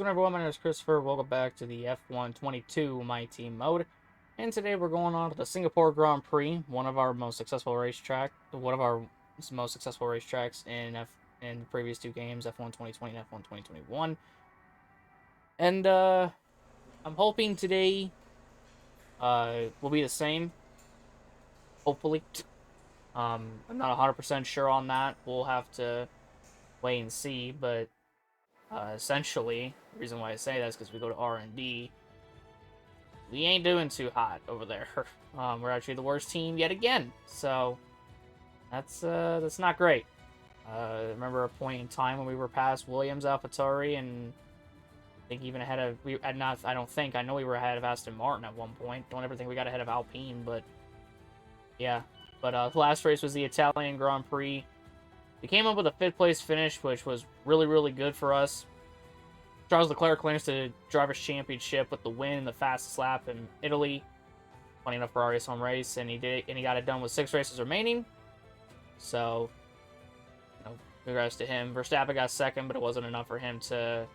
going everyone? My name is Christopher. Welcome back to the F1 22 My Team mode. And today we're going on to the Singapore Grand Prix, one of our most successful racetracks in the previous two games, F1 2020 and F1 2021. And I'm hoping today will be the same. Hopefully. I'm not 100% sure on that. We'll have to wait and see, but essentially, the reason why I say that is because we go to R&D. We ain't doing too hot over there. We're actually the worst team yet again, so that's not great. Remember a point in time when we were past Williams, AlphaTauri, and I think even ahead of I know we were ahead of Aston Martin at one point. Don't ever think we got ahead of Alpine, but yeah. But the last race was the Italian Grand Prix. We came up with a 5th place finish, which was really, really good for us. Charles Leclerc claims the Drivers' Championship with the win in the fastest lap in Italy. Funny enough, Ferrari's home race, and he got it done with 6 races remaining. So, congrats to him. Verstappen got 2nd, but it wasn't enough for him to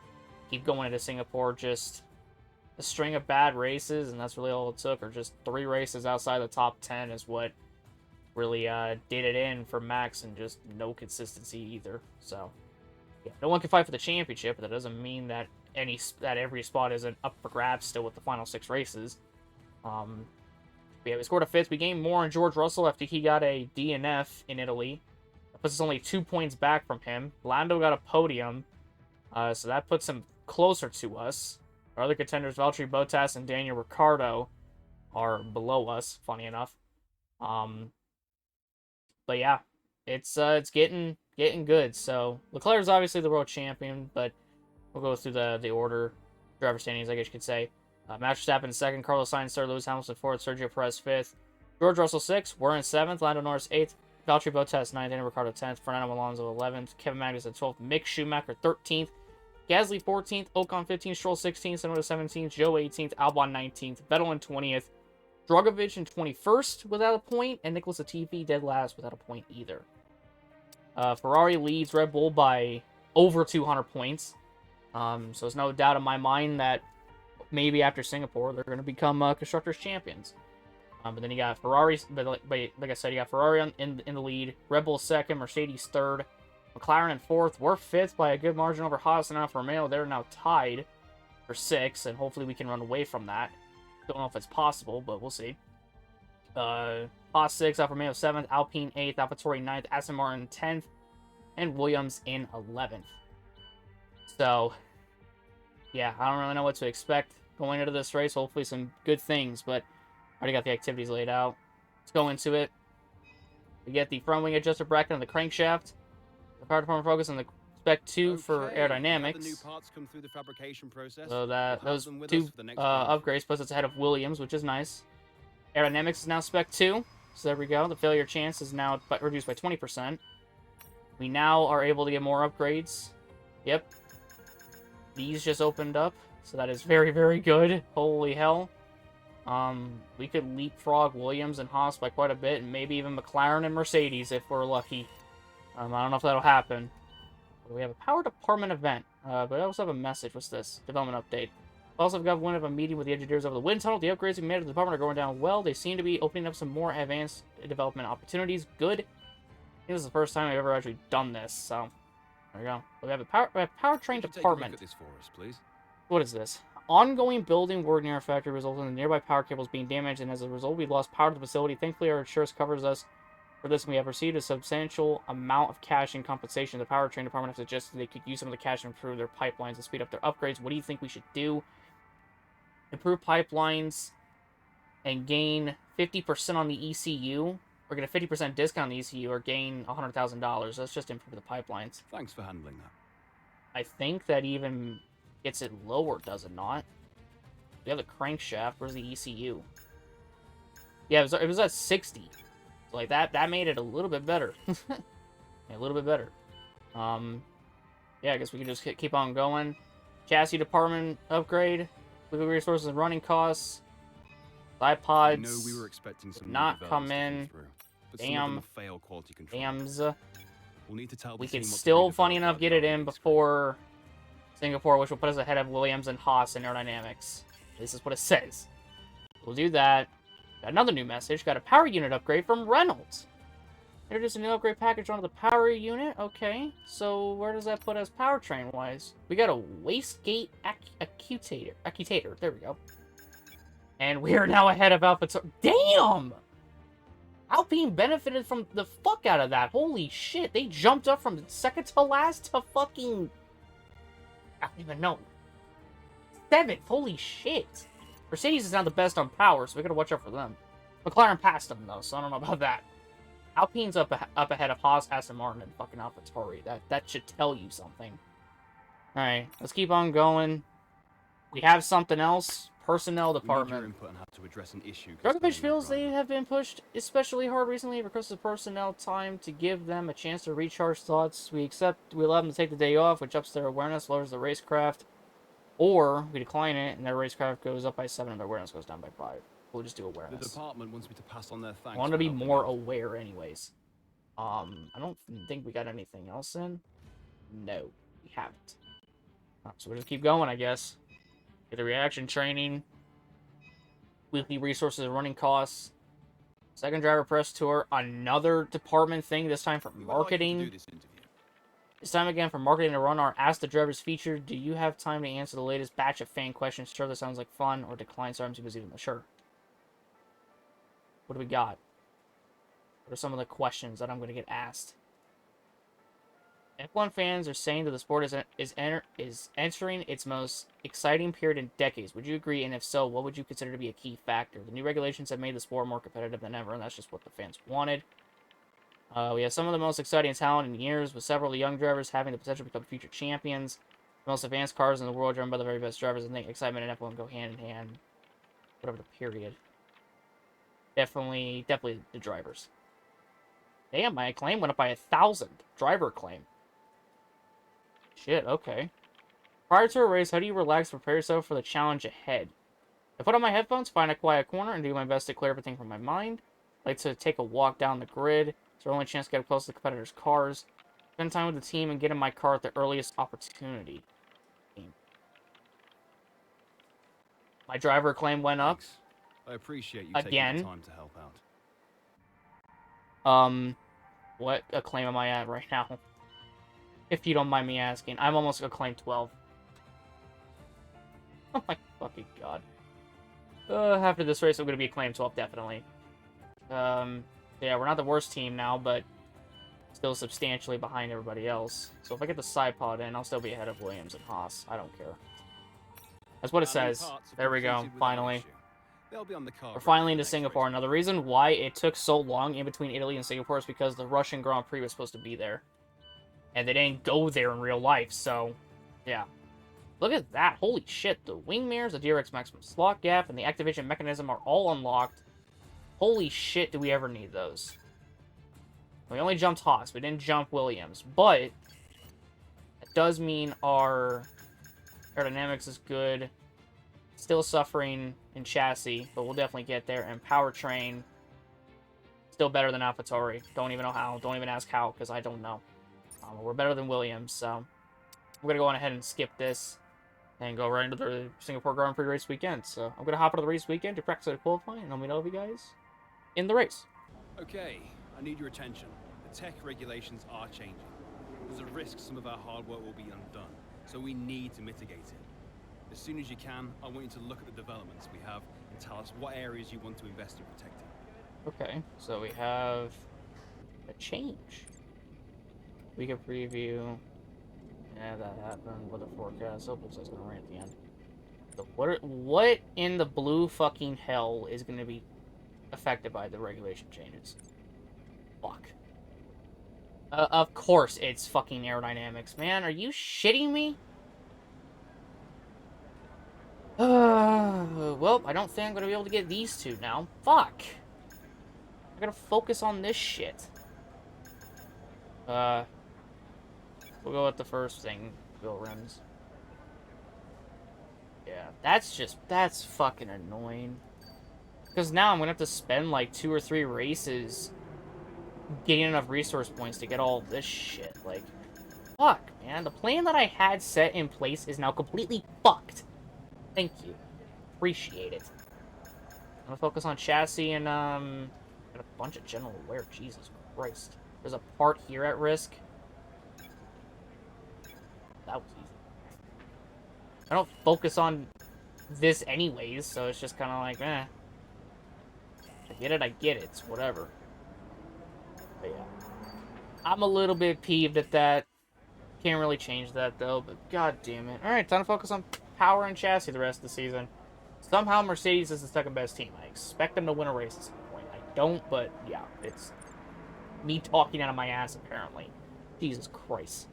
keep going into Singapore. Just a string of bad races, and that's really all it took. Or just 3 races outside the top 10 is what really did it in for Max, and just no consistency either. So yeah, no one can fight for the championship, but that doesn't mean that every spot isn't up for grabs still with the final 6 races. Yeah, we scored a 5th. We gained more on George Russell after he got a DNF in Italy. That puts us only 2 points back from him. Lando got a podium, so that puts him closer to us. Our other contenders, Valtteri Bottas and Daniel Ricciardo, are below us, funny enough. But yeah, it's getting good. So Leclerc is obviously the world champion, but we'll go through the order, driver standings, I guess you could say. Max Verstappen 2nd, Carlos Sainz 3rd, Lewis Hamilton 4th, Sergio Perez 5th, George Russell 6th, we're in 7th, Lando Norris 8th, Valtteri Bottas 9th, Daniel Ricciardo 10th, Fernando Alonso 11th, Kevin Magnussen 12th, Mick Schumacher 13th, Gasly 14th, Ocon 15th, Stroll 16th, Tsunoda 17th, Joe 18th, Albon 19th, Vettel in 20th, Drogovic in 21st without a point, and Nicholas Latifi dead last without a point either. Ferrari leads Red Bull by over 200 points. So there's no doubt in my mind that maybe after Singapore they're going to become Constructors Champions. But then you got Ferrari, but like I said, you got Ferrari in the lead, Red Bull 2nd, Mercedes 3rd, McLaren in 4th. We're 5th by a good margin over Haas and Alfa Romeo. They're now tied for 6th, and hopefully we can run away from that. Don't know if it's possible, but we'll see. Haas 6th, Alfa Romeo 7th, Alpine 8th, AlphaTauri 9th, Aston Martin 10th, and Williams in 11th. So, yeah, I don't really know what to expect going into this race. Hopefully some good things, but I already got the activities laid out. Let's go into it. We get the front wing adjuster bracket and the crankshaft. The power department focus on the Spec 2 for aerodynamics. New parts come through the fabrication process. So those 2 upgrades puts us ahead of Williams, which is nice. Aerodynamics is now Spec 2, so there we go. The failure chance is now reduced by 20%. We now are able to get more upgrades. Yep. These just opened up, so that is very, very good. Holy hell. We could leapfrog Williams and Haas by quite a bit, and maybe even McLaren and Mercedes if we're lucky. I don't know if that'll happen. We have a power department event, but I also have a message. What's this? Development update. We also got one of a meeting with the engineers over the wind tunnel. The upgrades we made to the department are going down well. They seem to be opening up some more advanced development opportunities. Good. I think this is the first time I've ever actually done this, so there we go. We have a powertrain department. Take a look at this for us, please. What is this? Ongoing building work near our factory resulted in the nearby power cables being damaged, and as a result, we lost power to the facility. Thankfully, our insurance covers us for this, and we have received a substantial amount of cash in compensation. The powertrain department has suggested they could use some of the cash to improve their pipelines and speed up their upgrades. What do you think we should do? Improve pipelines and gain 50% on the ECU, or get a 50% discount on the ECU, or gain $100,000. Let's just improve the pipelines. Thanks for handling that. I think that even gets it lower, does it not? We have the crankshaft. Where's the ECU? Yeah, it was at 60. So like that made it a little bit better. A little bit better. Yeah, I guess we can just keep on going. Chassis department upgrade. Legal resources and running costs. iPods. No, we were expecting some not come in. Damn. Fail quality control. Dams. We'll need to tell we could still, funny enough, get it in before Singapore, which will put us ahead of Williams and Haas in aerodynamics. This is what it says. We'll do that. Got another new message. Got a power unit upgrade from Reynolds. Introduce a new upgrade package onto the power unit. Okay, so where does that put us powertrain-wise? We got a wastegate accutator. There we go. And we are now ahead of Alpha. Damn! Alpine benefited from the fuck out of that. Holy shit, they jumped up from second to last to fucking... I don't even know. 7th, holy shit. Mercedes is now the best on power, so we gotta watch out for them. McLaren passed them, though, so I don't know about that. Alpine's up ahead of Haas, Aston Martin, and fucking AlphaTauri. That should tell you something. Alright, let's keep on going. We have something else. Personnel department. Drogovic feels they have been pushed especially hard recently because of personnel time to give them a chance to recharge thoughts. We allow them to take the day off, which ups their awareness, lowers the racecraft. Or we decline it, and their racecraft goes up by 7 and their awareness goes down by 5. We'll just do awareness. The department wants me to pass on their thanks. I want to be more aware anyways. I don't think we got anything else in. No, we haven't. So we'll just keep going, I guess. Get the reaction training. Weekly resources and running costs. Second driver press tour. Another department thing, this time for marketing. This time again for marketing to run our Ask the Drivers feature. Do you have time to answer the latest batch of fan questions? Sure, that sounds like fun. Or decline, sorry, I'm too busy. Sure. What do we got? What are some of the questions that I'm going to get asked? F1 fans are saying that the sport is entering its most exciting period in decades. Would you agree? And if so, what would you consider to be a key factor? The new regulations have made the sport more competitive than ever, and that's just what the fans wanted. We have some of the most exciting talent in years, with several young drivers having the potential to become future champions. The most advanced cars in the world, driven by the very best drivers. I think excitement and F1 go hand in hand. Whatever the period. Definitely the drivers. Damn, my acclaim went up by 1,000. Driver acclaim. Shit, okay. Prior to a race, how do you relax and prepare yourself for the challenge ahead? I put on my headphones, find a quiet corner, and do my best to clear everything from my mind. I like to take a walk down the grid. It's our only chance to get up close to the competitors' cars. Spend time with the team and get in my car at the earliest opportunity. My driver acclaim went up. Thanks. I appreciate you again. Taking the time to help out. What acclaim am I at right now? If you don't mind me asking. I'm almost acclaim 12. Oh my fucking god. After this race, I'm going to be acclaim 12, definitely. Yeah, we're not the worst team now, but still substantially behind everybody else. So if I get the side pod in, I'll still be ahead of Williams and Haas. I don't care. That's what it says. There we go, finally. We're finally into Singapore. Now, the reason why it took so long in between Italy and Singapore is because the Russian Grand Prix was supposed to be there. And they didn't go there in real life, so, yeah. Look at that. Holy shit. The wing mirrors, the DRX maximum slot gap, and the activation mechanism are all unlocked. Holy shit, do we ever need those. We only jumped Haas. We didn't jump Williams. But, it does mean our aerodynamics is good. Still suffering in chassis, but we'll definitely get there. And powertrain, still better than AlphaTauri. Don't even know how. Don't even ask how, because I don't know. We're better than Williams, so I'm going to go on ahead and skip this and go right into the Singapore Grand Prix race weekend. So I'm going to hop into the race weekend to practice at qualifying, and I'll meet all of you guys in the race. Okay, I need your attention. The tech regulations are changing. There's a risk some of our hard work will be undone, so we need to mitigate it. As soon as you can, I want you to look at the developments we have and tell us what areas you want to invest in protecting. Okay, so we have a change. We can preview. Yeah, that happened. Weather forecast. Oh, looks like it's gonna rain at the end. So what in the blue fucking hell is gonna be affected by the regulation changes? Fuck. Of course it's fucking aerodynamics, man. Are you shitting me? Well, I don't think I'm gonna be able to get these two now. Fuck. I gotta focus on this shit. We'll go with the first thing, wheel rims. Yeah, that's fucking annoying. Because now I'm gonna have to spend like 2 or 3 races getting enough resource points to get all this shit. Like, Fuck, man. The plan that I had set in place is now completely fucked. Thank you. Appreciate it. I'm gonna focus on chassis and a bunch of general wear. Jesus Christ. There's a part here at risk. That was easy. I don't focus on this anyways, so it's just kind of like, eh. I get it, I get it. It's whatever. But yeah. I'm a little bit peeved at that. Can't really change that, though, but god damn it. Alright, time to focus on power and chassis the rest of the season. Somehow Mercedes is the second best team. I expect them to win a race at some point. I don't, but yeah, it's me talking out of my ass, apparently. Jesus Christ.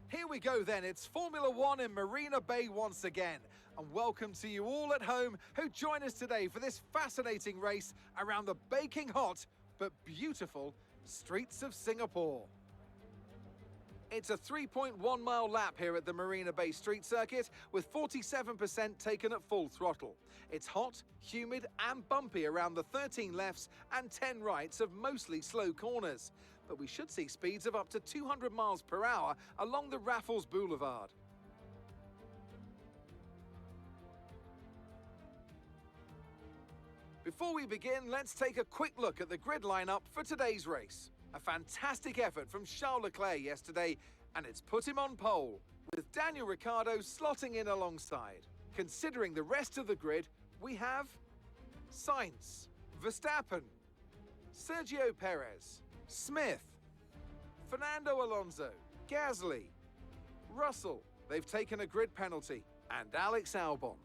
Here we go then, it's Formula One in Marina Bay once again. And welcome to you all at home who join us today for this fascinating race around the baking hot but beautiful streets of Singapore. It's a 3.1 mile lap here at the Marina Bay Street Circuit with 47% taken at full throttle. It's hot, humid and bumpy around the 13 lefts and 10 rights of mostly slow corners. But we should see speeds of up to 200 miles per hour along the Raffles Boulevard. Before we begin, let's take a quick look at the grid lineup for today's race. A fantastic effort from Charles Leclerc yesterday, and it's put him on pole, with Daniel Ricciardo slotting in alongside. Considering the rest of the grid, we have Sainz, Verstappen, Sergio Perez, Smith, Fernando Alonso, Gasly, Russell, they've taken a grid penalty, and Alex Albon,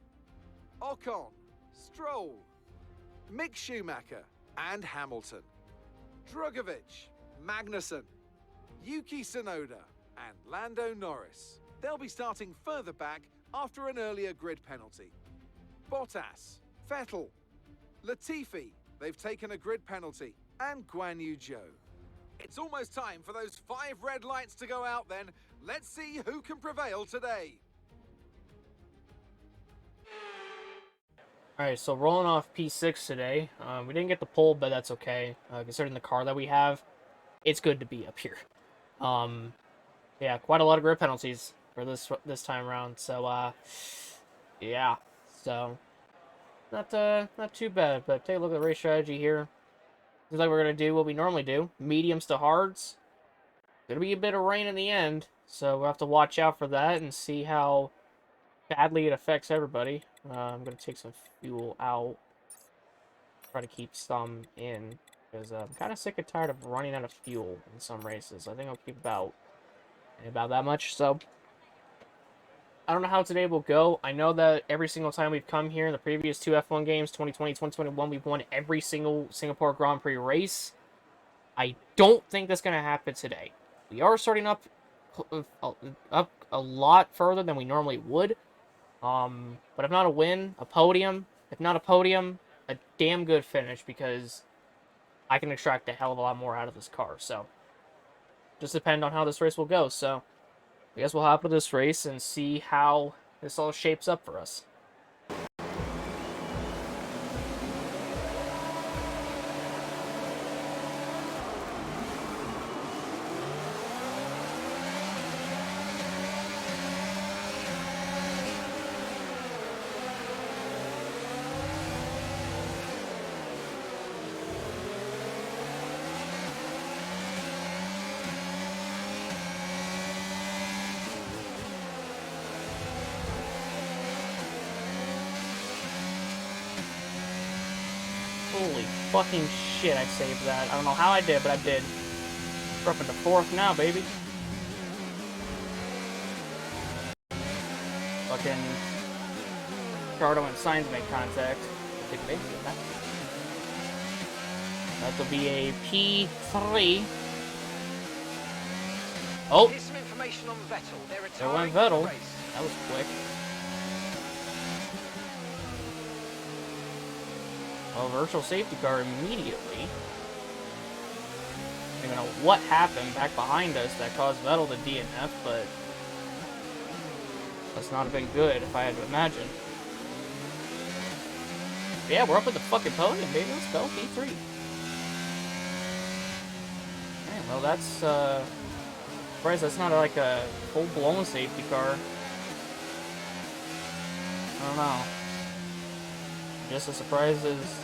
Ocon, Stroll, Mick Schumacher and Hamilton, Drugovich, Magnussen, Yuki Tsunoda and Lando Norris. They'll be starting further back after an earlier grid penalty. Bottas, Vettel, Latifi, they've taken a grid penalty, and Guan Yu Zhou. It's almost time for those 5 red lights to go out then. Let's see who can prevail today. Alright, so rolling off P6 today. We didn't get the pole, but that's okay. Considering the car that we have, it's good to be up here. Yeah, quite a lot of grid penalties for this time around. So, yeah. So, not too bad. But take a look at the race strategy here. Seems like we're going to do what we normally do. Mediums to hards. There'll be a bit of rain in the end. So, we'll have to watch out for that and see how badly it affects everybody. I'm going to take some fuel out. Try to keep some in. Because I'm kind of sick and tired of running out of fuel in some races. I think I'll keep about that much. So, I don't know how today will go. I know that every single time we've come here in the previous 2 F1 games, 2020, 2021, we've won every single Singapore Grand Prix race. I don't think that's going to happen today. We are starting up a lot further than we normally would. But if not a win, a podium. If not a podium, a damn good finish, because I can extract a hell of a lot more out of this car. So, just depend on how this race will go. So, I guess we'll hop into this race and see how this all shapes up for us. Holy fucking shit, I saved that. I don't know how I did, but I did. We're up into 4th now, baby. Fucking Ricardo and Sainz make contact. I think they did that. That'll be a P3. Oh! Here's some information on Vettel. There went Vettel. That was quick. Well, virtual safety car immediately. I don't even know what happened back behind us that caused Vettel to DNF, but that's not have been good if I had to imagine. But yeah, we're up at the fucking podium, baby. Let's go, P3. No, that's, surprised that's not like a full-blown safety car. I don't know. Just as surprised as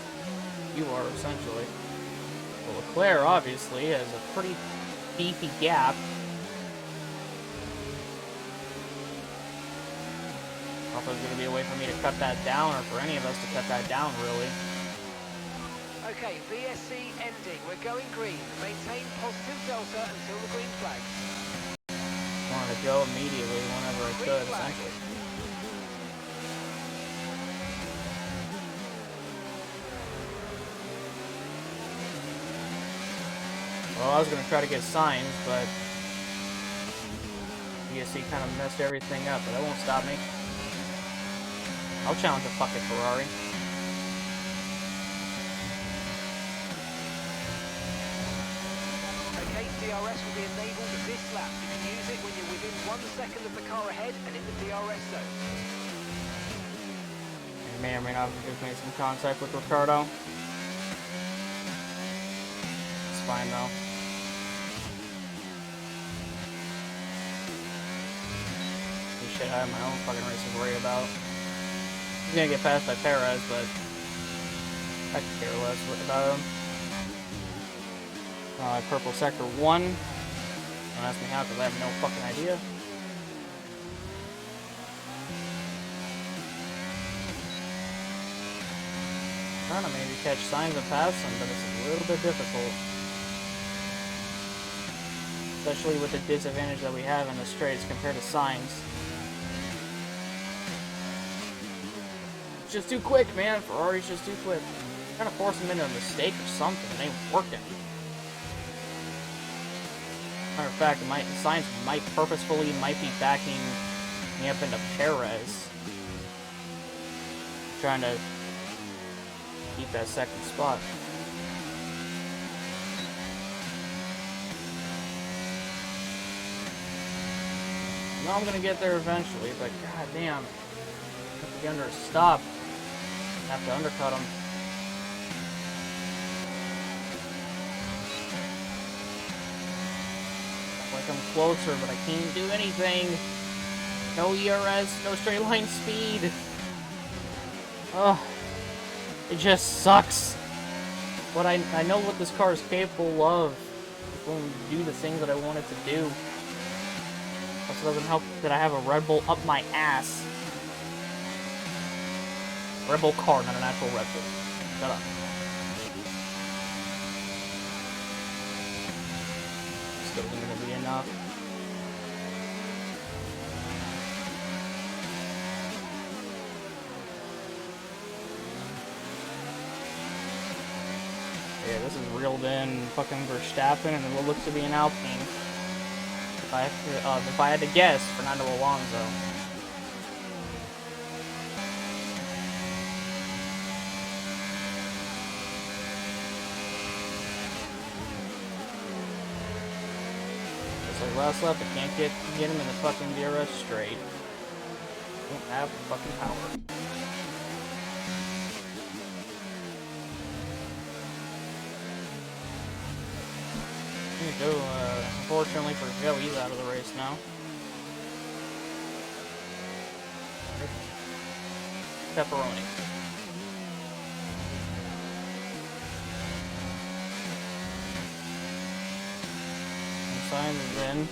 you are, essentially. Well, Leclerc, obviously, has a pretty beefy gap. I don't know if there's going to be a way for me to cut that down, or for any of us to cut that down, really. Okay, VSC ending. We're going green. Maintain positive delta until the green flag. Wanted to go immediately whenever I could, essentially. Well, I was going to try to get signs, but VSC kind of messed everything up, but that won't stop me. I'll challenge a fucking Ferrari. Okay, DRS will be enabled at this lap. You can use it when you're within 1 second of the car ahead and in the DRS zone. I may or may not have just made some contact with Ricardo. It's fine, though. Shit I have my own fucking race to worry about. He's gonna get passed by Perez, but I could care less about him. Purple sector 1. Don't ask me how, because I have no fucking idea. Trying to maybe catch signs and pass them, but it's a little bit difficult. Especially with the disadvantage that we have in the straights compared to signs. It's just too quick, man. Ferrari's just too quick. I'm trying to force him into a mistake or something. It ain't working. Matter of fact, signs might purposefully be backing me up into Perez. Trying to keep that second spot. No, I'm gonna get there eventually, but goddamn, I have to get under a stop. I have to undercut him. Like I'm closer, but I can't do anything. No ERS, no straight line speed. Ugh. It just sucks. But I know what this car is capable of. It's going to do the things that I want it to do. Also doesn't help that I have a Red Bull up my ass. Red Bull car, not an actual Red Bull. Shut up. Still isn't going to be enough. Yeah, this is reeled in fucking Verstappen and what looks to be an Alpine. If I had to guess, Fernando Alonso. Just like last lap, I can't get him in the fucking DRS straight. Don't have fucking power. Go, unfortunately for Joe, he's out of the race now. Pepperoni. Signs is in.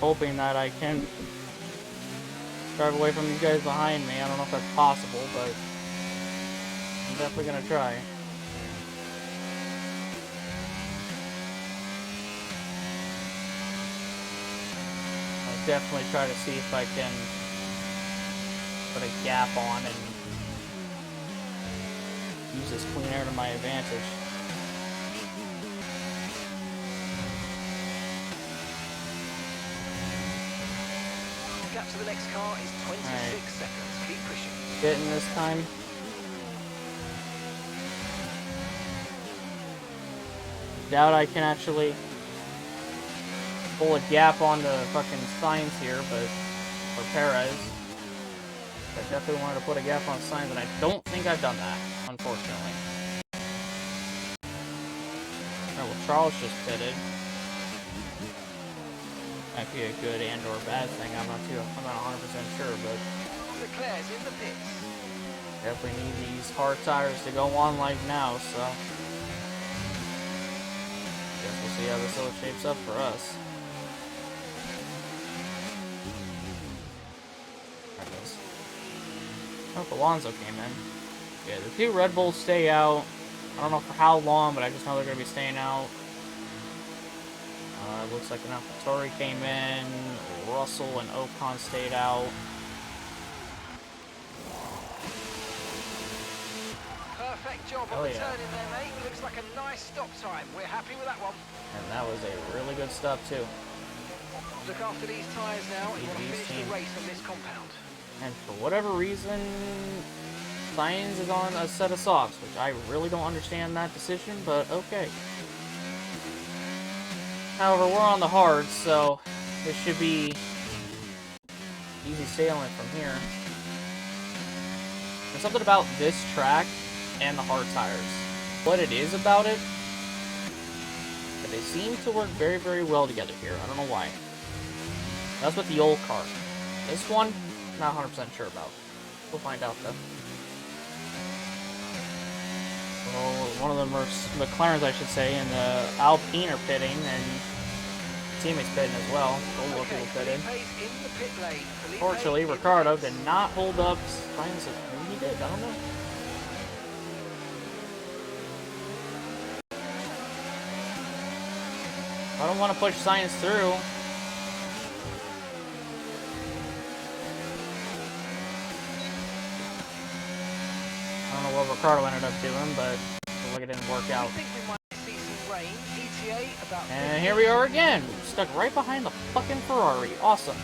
Hoping that I can drive away from these guys behind me. I don't know if that's possible, but I'm definitely gonna try. Definitely try to see if I can put a gap on and use this clean air to my advantage. Gap to the next car is 26 seconds. Keep pushing. Getting this time. Doubt I can actually pull a gap onto fucking Sainz here, but for Perez. I definitely wanted to put a gap on Sainz, and I don't think I've done that, unfortunately. Charles just pitted. Might be a good and or bad thing. I'm not 100% sure, but Leclerc's in the pits. definitely need these hard tires to go on like now, so guess we'll see how this all shapes up for us. There it is. Oh, Alonso came in. Yeah, the two Red Bulls stay out. I don't know for how long, but I just know they're going to be staying out. It looks like an AlphaTauri came in. Russell and Ocon stayed out. Perfect job on the turn in there, mate. Looks like a nice stop time. We're happy with that one. And that was a really good stop, too. Look after these tyres now, and you want to finish the race on this compound. And for whatever reason, Sainz is on a set of softs, which I really don't understand that decision, but okay. However, we're on the hards, so this should be easy sailing from here. There's something about this track and the hard tires. What it is about it, but they seem to work very, very well together here. I don't know why. That's with the old car. This one, not 100% sure about. We'll find out though. So one of them are McLarens, I should say, and the Alpine are pitting, and teammates pitting as well. Local people pitting. Fortunately, Ricciardo did not hold up. Maybe he did. I don't know. I don't want to push Sainz through. I don't know what Ricciardo ended up doing, but look, it didn't work out. And here we are again, stuck right behind the fucking Ferrari. Awesome.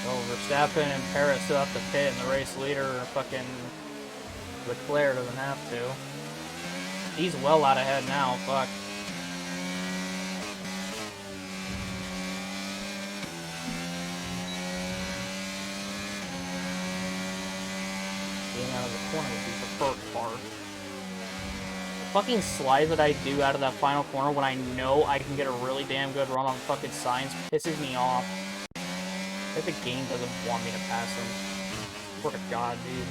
So Verstappen and Perez still have to pit, and the race leader, fucking Leclerc, doesn't have to. He's well out ahead now. Fuck. Getting out of the corner would be the first part. The fucking slide that I do out of that final corner when I know I can get a really damn good run on fucking Sainz pisses me off. Like the game doesn't want me to pass him. Swear to God, dude.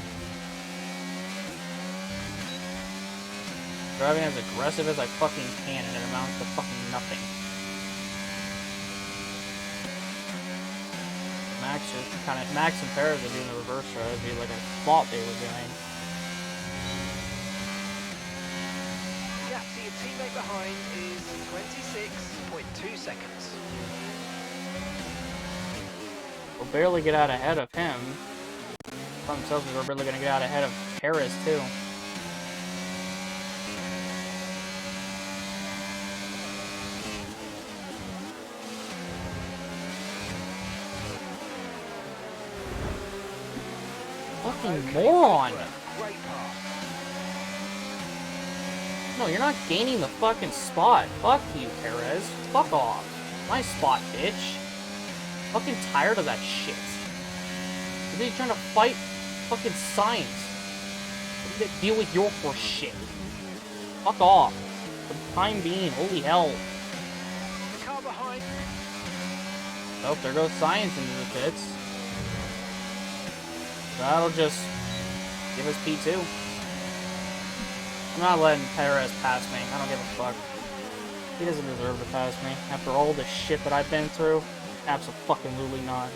Driving as aggressive as I fucking can, and it amounts to fucking nothing. Max and Perez are doing the reverse strategy like I thought they were doing. Gap to your teammate behind is 26.2 seconds. We'll barely get out ahead of him. Themselves, we're barely gonna get out ahead of Perez too. Fucking moron! Great pass. No, you're not gaining the fucking spot. Fuck you, Perez. Fuck off. My spot, bitch. Fucking tired of that shit. Are they trying to fight fucking Sainz? What do they deal with your horse shit? Fuck off. For the time being, holy hell. The car behind. Oh, there goes Sainz into the pits. That'll just give us P2. I'm not letting Perez pass me. I don't give a fuck. He doesn't deserve to pass me. After all the shit that I've been through, absolutely not.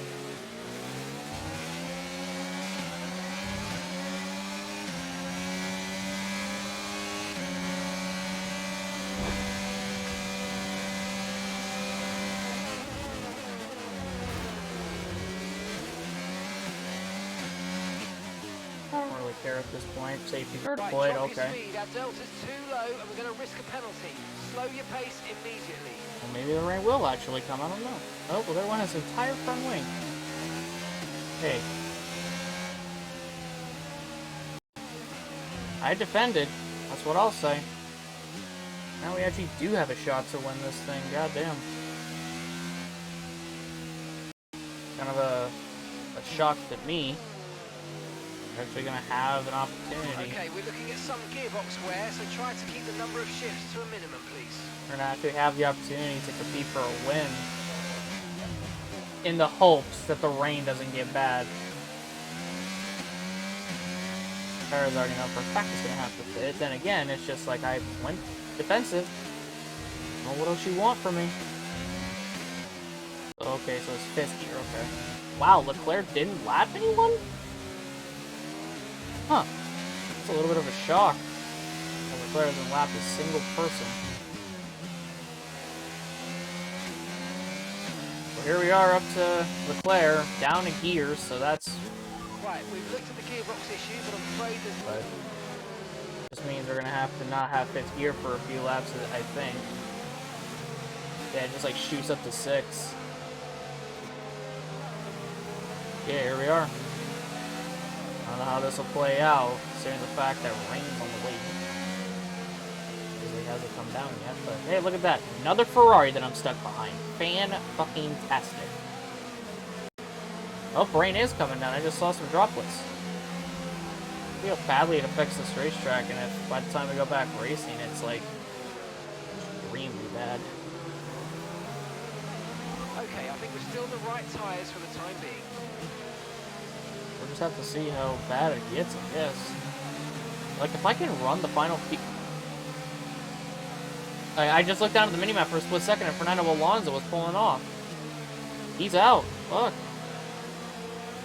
At this point, safety car deployed, okay. Speed. Our delta's too low and we're going to risk a penalty. Slow your pace immediately. Well, maybe the rain will actually come, I don't know. Oh, well, there went his entire front wing. Hey. I defended. That's what I'll say. Now we actually do have a shot to win this thing, goddamn. Kind of a shock to me. We're actually gonna have an opportunity. Okay, we're looking at some gearbox wear, so try to keep the number of shifts to a minimum, please. We're gonna actually have the opportunity to compete for a win. In the hopes that the rain doesn't get bad. Tara's already know for a fact it's gonna have to fit. Then again, it's just like I went defensive. Well, what else you want from me? Okay, so it's fifth gear, okay. Wow, Leclerc didn't lap anyone? Huh. That's a little bit of a shock. Leclerc hasn't lapped a single person. Well, here we are up to Leclerc, down to gears, so that's... Right, we've looked at the gearbox issue, but I'm afraid there's... But this means we're gonna have to not have fifth gear for a few laps, I think. Yeah, it just like shoots up to 6. Yeah, here we are. I don't know how this will play out, considering the fact that rain's on the way. It hasn't come down yet, but hey, look at that. Another Ferrari that I'm stuck behind. Fan-fucking-tastic. Oh, rain is coming down. I just saw some droplets. See how badly it affects this racetrack, and if by the time we go back racing, it's like extremely bad. Okay, I think we're still in the right tyres for the time being. We'll just have to see how bad it gets, I guess. Like, if I can run the final... I just looked down at the minimap for a split second, and Fernando Alonso was pulling off. He's out. Look.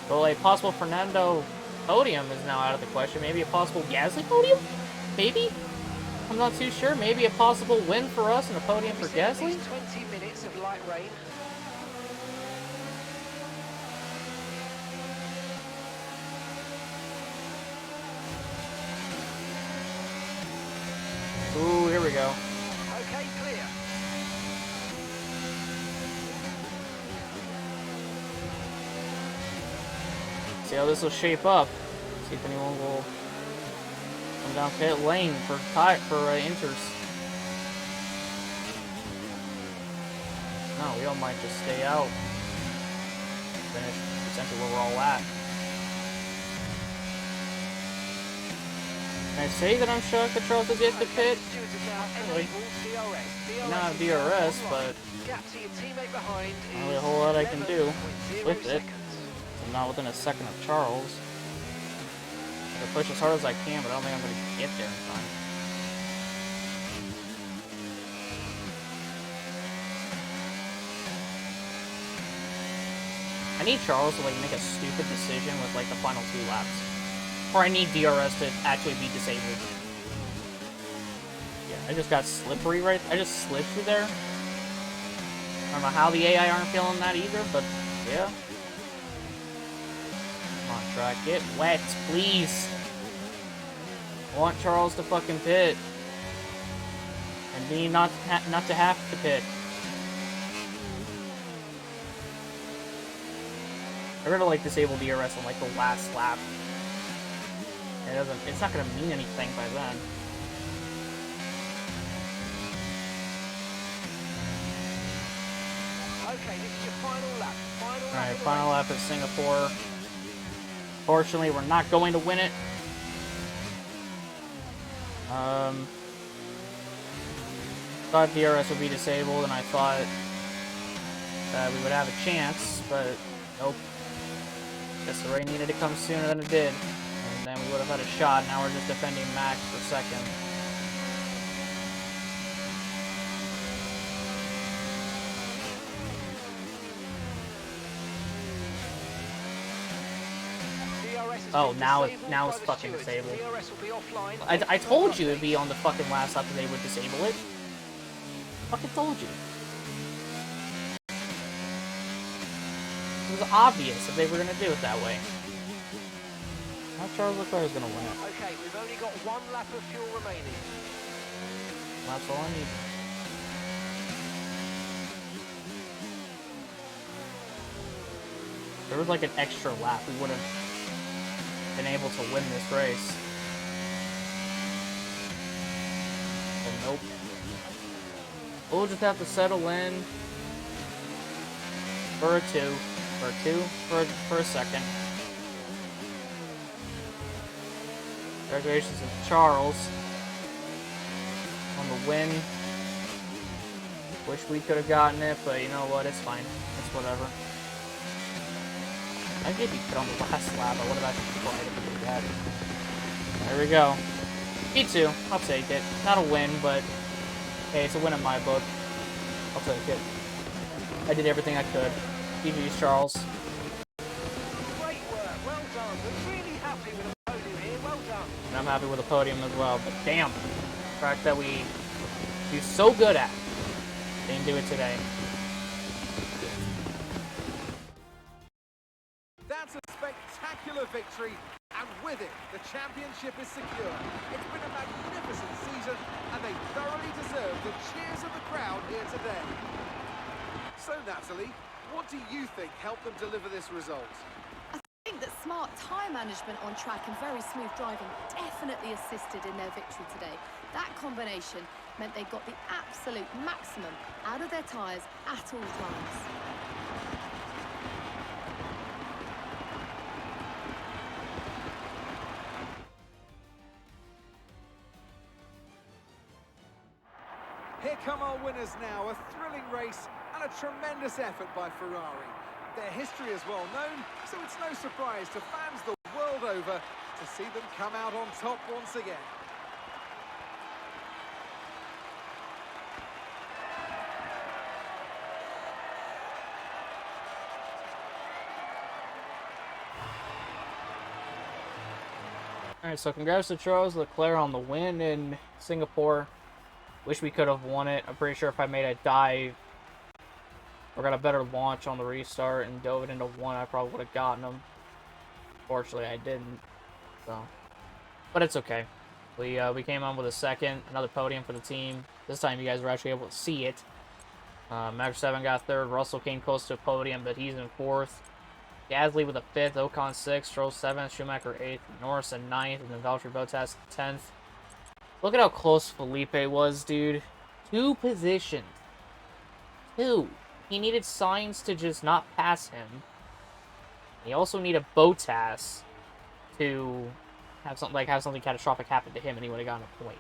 So, a possible Fernando podium is now out of the question. Maybe a possible Gasly podium? Maybe? I'm not too sure. Maybe a possible win for us and a podium for Gasly? 20 minutes of light rain. Ooh, here we go. Okay, clear. See how this will shape up. See if anyone will come down pit lane for inters. No, we all might just stay out. Finish essentially where we're all at. Can I say that I'm shocked that Charles is yet to pit? Really? Not DRS, but not really a whole lot I can do with it. I'm not within a second of Charles. I push as hard as I can, but I don't think I'm going to get there in time. I need Charles to like make a stupid decision with like the final 2 laps. Or I need DRS to actually be disabled. Yeah, I just got slippery right. I just slipped through there. I don't know how the AI aren't feeling that either, but yeah. Come on, track. Get wet, please. I want Charles to fucking pit. And me not to have to pit. I really like disable DRS on like the last lap. It's not gonna mean anything by then. Okay, this is your final lap. Alright, final lap at Singapore. Fortunately, we're not going to win it. Thought DRS would be disabled, and I thought that we would have a chance, but nope. Guess the rain needed to come sooner than it did. And then we would have had a shot. Now we're just defending Max for second. Oh, now it's fucking disabled. I told you it'd be on the fucking last lap that they would disable it. Fucking told you. It was obvious that they were gonna do it that way. Now Charles Leclerc is gonna win it. Okay, we've only got 1 lap of fuel remaining. That's all I need. If there was like an extra lap, we would have been able to win this race. But nope. We'll just have to settle in for a 2. For a second. Congratulations to Charles on the win. Wish we could have gotten it, but you know what? It's fine. It's whatever. I maybe put on the last lap. I would have actually tried it pretty bad. There we go. P2. I'll take it. Not a win, but hey, it's a win in my book. I'll take it. I did everything I could. GG's, Charles. Great work, well done. We're really happy with the podium here, well done. And I'm happy with the podium as well, but damn, the track that we do so good at, didn't do it today. That's a spectacular victory, and with it, the championship is secure. It's been a magnificent season, and they thoroughly deserve the cheers of the crowd here today. So, Natalie, what do you think helped them deliver this result? I think that smart tyre management on track and very smooth driving definitely assisted in their victory today. That combination meant they got the absolute maximum out of their tyres at all times. Here come our winners now, a thrilling race and a tremendous effort by Ferrari. Their history is well known, so it's no surprise to fans the world over to see them come out on top once again. Alright, so congrats to Charles Leclerc on the win in Singapore. Wish we could have won it. I'm pretty sure if I made a dive or got a better launch on the restart and dove it into one, I probably would have gotten him. Fortunately, I didn't. So, but it's okay. We came on with a second, another podium for the team. This time, you guys were actually able to see it. Max 7 got third. Russell came close to a podium, but he's in fourth. Gasly with a fifth. Ocon sixth. Stroll seventh. Schumacher eighth. Norris in ninth, and then Valtteri Bottas 10th. Look at how close Felipe was, dude. 2 positions. 2. He needed Sainz to just not pass him. He also needed Bottas to have something catastrophic happen to him, and he would have gotten a point.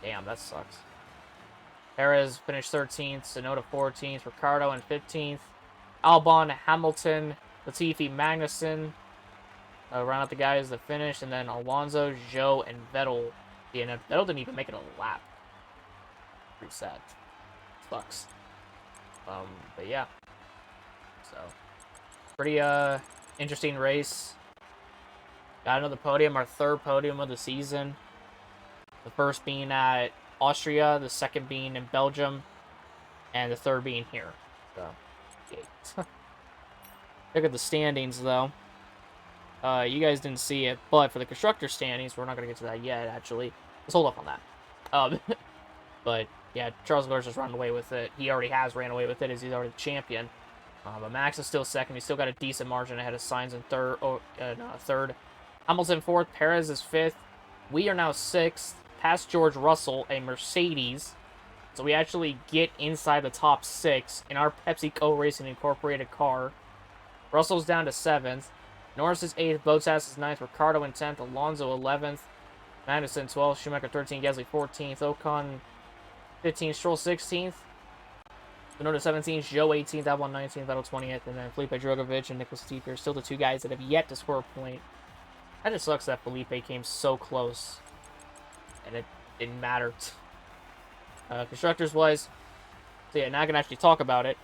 Damn, that sucks. Perez finished 13th, Tsunoda 14th, Ricciardo in 15th, Albon, Hamilton, Latifi, Magnussen round out the guys that finished, and then Alonso, Zhou, and Vettel. Yeah, Vettel didn't even make it a lap. Pretty sad. Sucks. But yeah. So, pretty interesting race. Got another podium, our third podium of the season. The first being at Austria, the second being in Belgium, and the third being here. So, yay. Look at the standings, though. You guys didn't see it, but for the constructor standings, we're not going to get to that yet, actually. Let's hold up on that. But, yeah, Charles Leclerc just ran away with it. He already has ran away with it, as he's already the champion. But Max is still second. He's still got a decent margin ahead of Sainz in third. Hamilton fourth. Perez is fifth. We are now sixth, past George Russell, a Mercedes. So we actually get inside the top 6 in our PepsiCo Racing Incorporated car. Russell's down to 7th. Norris is 8th, Bottas is 9th, Ricciardo in 10th, Alonso 11th, Magnussen 12th, Schumacher 13th, Gasly 14th, Ocon 15th, Stroll 16th, Tsunoda 17th, Zhou 18th, Albon 19th, Vettel 20th, and then Felipe Drogovic and Nicholas Latifi are still the 2 guys that have yet to score a point. That just sucks that Felipe came so close, and it didn't matter. Constructors-wise, so yeah, now I can actually talk about it.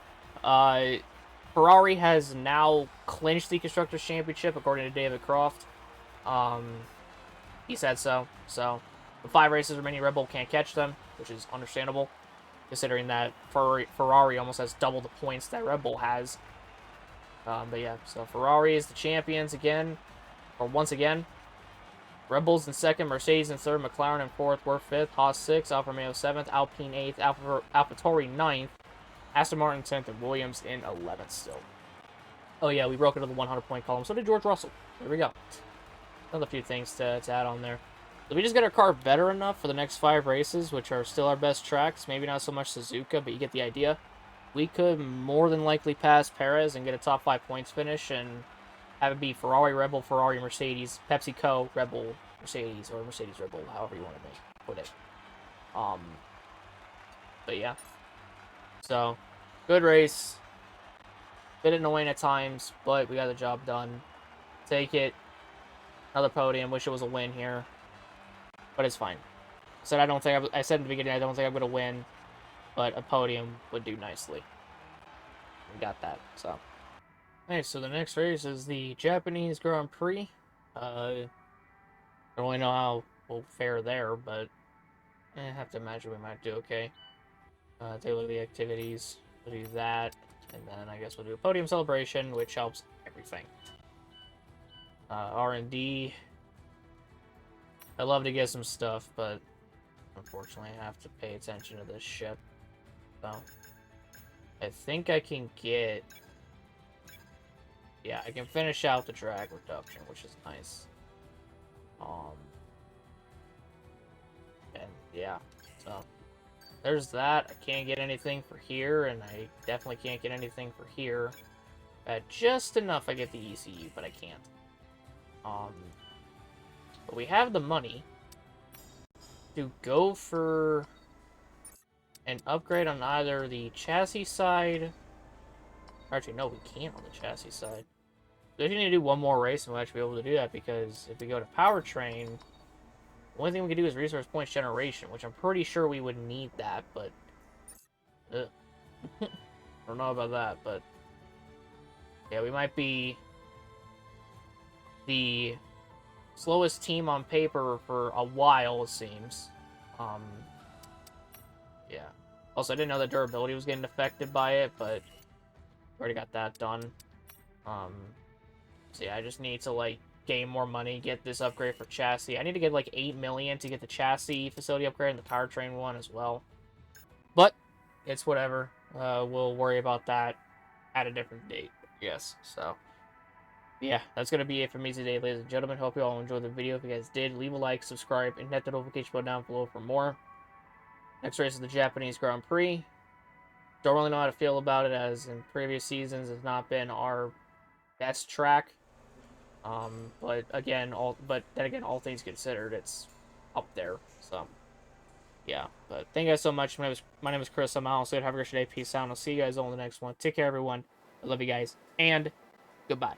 Ferrari has now clinched the Constructors' Championship, according to David Croft. He said so. So, the 5 races remaining, Red Bull can't catch them, which is understandable, considering that Ferrari almost has double the points that Red Bull has. But yeah, so Ferrari is the champions again, or once again. Red Bull's in second, Mercedes in third, McLaren in fourth, we're fifth, Haas 6th, Alfa Romeo 7th, Alpine 8th, AlphaTauri 9th, Aston Martin 10th, and Williams in 11th still. Oh yeah, we broke into the 100-point column. So did George Russell. There we go. Another few things to add on there. So we just get our car better enough for the next 5 races, which are still our best tracks. Maybe not so much Suzuka, but you get the idea. We could more than likely pass Perez and get a top 5 points finish and have it be Ferrari, Red Bull, Ferrari, Mercedes, PepsiCo, Red Bull, Mercedes or Mercedes Red Bull, however you want to put it. But yeah. So, good race. Bit annoying at times, but we got the job done. Take it. Another podium. Wish it was a win here, but it's fine. I said in the beginning I don't think I'm gonna win, but a podium would do nicely. We got that. So, okay. So the next race is the Japanese Grand Prix. I don't really know how we'll fare there, but I have to imagine we might do okay. Take a look at the activities. We'll do that, and then I guess we'll do a podium celebration, which helps everything. R&D. I'd love to get some stuff, but unfortunately I have to pay attention to this ship. So, I think I can get... Yeah, I can finish out the drag reduction, which is nice. And yeah, so there's that. I can't get anything for here, and I definitely can't get anything for here. At just enough I get the ECU, but I can't. But we have the money to go for an upgrade on either the chassis side. Actually, no, we can't on the chassis side. We need to do one more race and we'll actually be able to do that, because if we go to powertrain, the only thing we can do is resource points generation, which I'm pretty sure we would need that, but I don't know about that, but yeah, we might be the slowest team on paper for a while, it seems. Yeah. Also, I didn't know that durability was getting affected by it, but already got that done. So yeah, I just need to, like, gain more money, get this upgrade for chassis. I need to get, like, 8 million to get the chassis facility upgrade and the powertrain one as well. But, it's whatever. We'll worry about that at a different date, I guess. So, yeah, that's going to be it for me today, ladies and gentlemen. Hope you all enjoyed the video. If you guys did, leave a like, subscribe, and hit the notification button down below for more. Next race is the Japanese Grand Prix. Don't really know how to feel about it, as in previous seasons it's not been our best track. But then again, all things considered, it's up there. So, yeah. But thank you guys so much. My name is Chris. I'm out. So have a great day. Peace out. I'll see you guys all in the next one. Take care, everyone. I love you guys. And goodbye.